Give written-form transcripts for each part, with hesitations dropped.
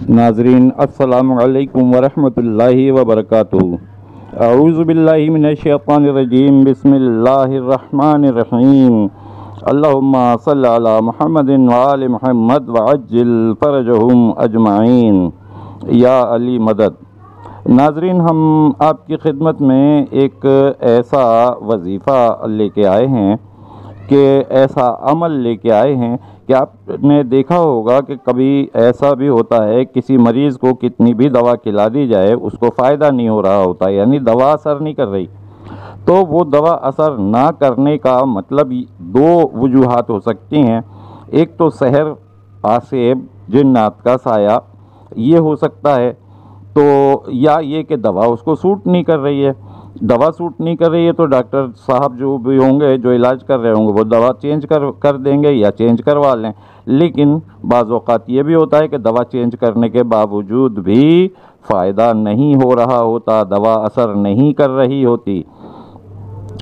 नाज़रीन अस्सलामु अलैकुम वरहमतुल्लाहि वबरकातुहू। अऊज़ु बिल्लाहि मिनश्शैतानिर्रजीम बिस्मिल्लाहिर्रहमानिर्रहीम। अल्लाहुम्मा सल्लि अला मुहम्मदिन व आलि मुहम्मद व अज्जिल फरजहुम अजमाइन या अली मदद। नाज़रीन, हम आपकी खिदमत में एक ऐसा वजीफ़ा लेके आए हैं कि ऐसा अमल लेके आए हैं कि आपने देखा होगा कि कभी ऐसा भी होता है किसी मरीज़ को कितनी भी दवा खिला दी जाए उसको फ़ायदा नहीं हो रहा होता, यानी दवा असर नहीं कर रही। तो वो दवा असर ना करने का मतलब दो वजूहात हो सकती हैं। एक तो सहर, आसेब, जिन्नात का साया, ये हो सकता है। तो या ये कि दवा उसको सूट नहीं कर रही है। दवा सूट नहीं कर रही है तो डॉक्टर साहब जो भी होंगे, जो इलाज कर रहे होंगे, वो दवा चेंज कर देंगे या चेंज करवा लें। लेकिन बाज़ औक़ात ये भी होता है कि दवा चेंज करने के बावजूद भी फ़ायदा नहीं हो रहा होता, दवा असर नहीं कर रही होती।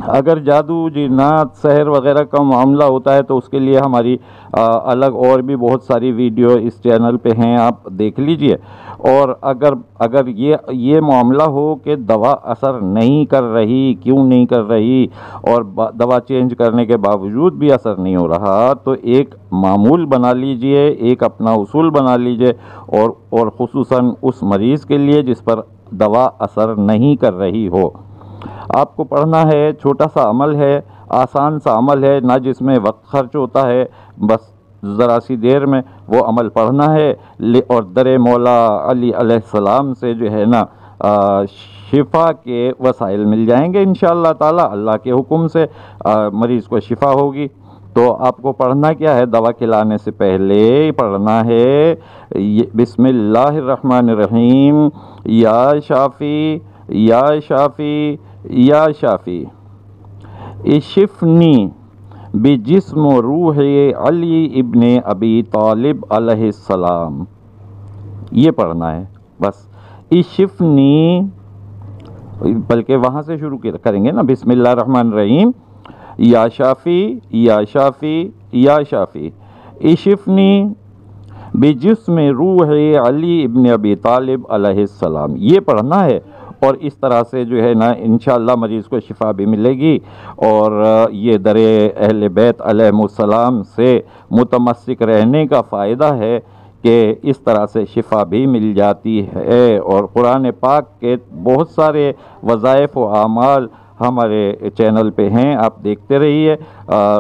अगर जादू, जिन्नात, सहर वगैरह का मामला होता है तो उसके लिए हमारी अलग और भी बहुत सारी वीडियो इस चैनल पे हैं, आप देख लीजिए। और अगर ये मामला हो कि दवा असर नहीं कर रही, क्यों नहीं कर रही, और दवा चेंज करने के बावजूद भी असर नहीं हो रहा, तो एक मामूल बना लीजिए, एक अपना उसूल बना लीजिए। और खुसूसन उस मरीज़ के लिए जिस पर दवा असर नहीं कर रही हो। आपको पढ़ना है, छोटा सा अमल है, आसान सा अमल है, ना जिसमें वक्त खर्च होता है, बस ज़रा सी देर में वो अमल पढ़ना है। और दर मौला अली अलैहिस्सलाम से जो है ना शिफा के वसाइल मिल जाएंगे इंशाअल्लाह ताला। अल्लाह के हुक्म से मरीज़ को शिफा होगी। तो आपको पढ़ना क्या है, दवा खिलाने से पहले पढ़ना है बिस्मिल्लाहिर्रहमानिर्रहीम, या शाफ़ी या शाफ़ी या शाफ़ी इशिफ़नी बिजिस्म रूह अली इब्ने अबी तालिब अलैहिस्सलाम। ये पढ़ना है बस। इशिफ़नी, बल्कि वहाँ से शुरू करेंगे ना, बिस्मिल्लाहिर्रहमानिर्रहीम, या शाफ़ी या शाफ़ी या शाफ़ी इशिफ़नी बिजिस्म रूह अली इब्ने अबी तालिब अलैहिस्सलाम। ये पढ़ना है। और इस तरह से जो है ना इंशाअल्लाह मरीज़ को शिफा भी मिलेगी। और ये दर अहले बैत अलैहिमुस्सलाम से मुतमस्सिक रहने का फ़ायदा है कि इस तरह से शिफा भी मिल जाती है। और कुरान पाक के बहुत सारे वज़ाइफ व आमाल हमारे चैनल पे हैं, आप देखते रहिए।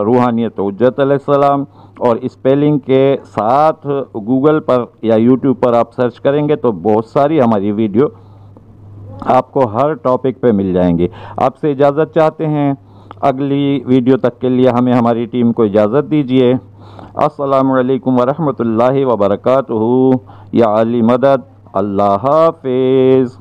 रूहानियत हुज्जत अलैहिस्सलाम, और स्पेलिंग के साथ गूगल पर या यूट्यूब पर आप सर्च करेंगे तो बहुत सारी हमारी वीडियो आपको हर टॉपिक पे मिल जाएंगी। आपसे इजाज़त चाहते हैं, अगली वीडियो तक के लिए हमें हमारी टीम को इजाज़त दीजिए। अस्सलामु अलैकुम वरहमतुल्लाहि वबरकातुहू। या अली मदद। अल्लाह हाफ़िज़।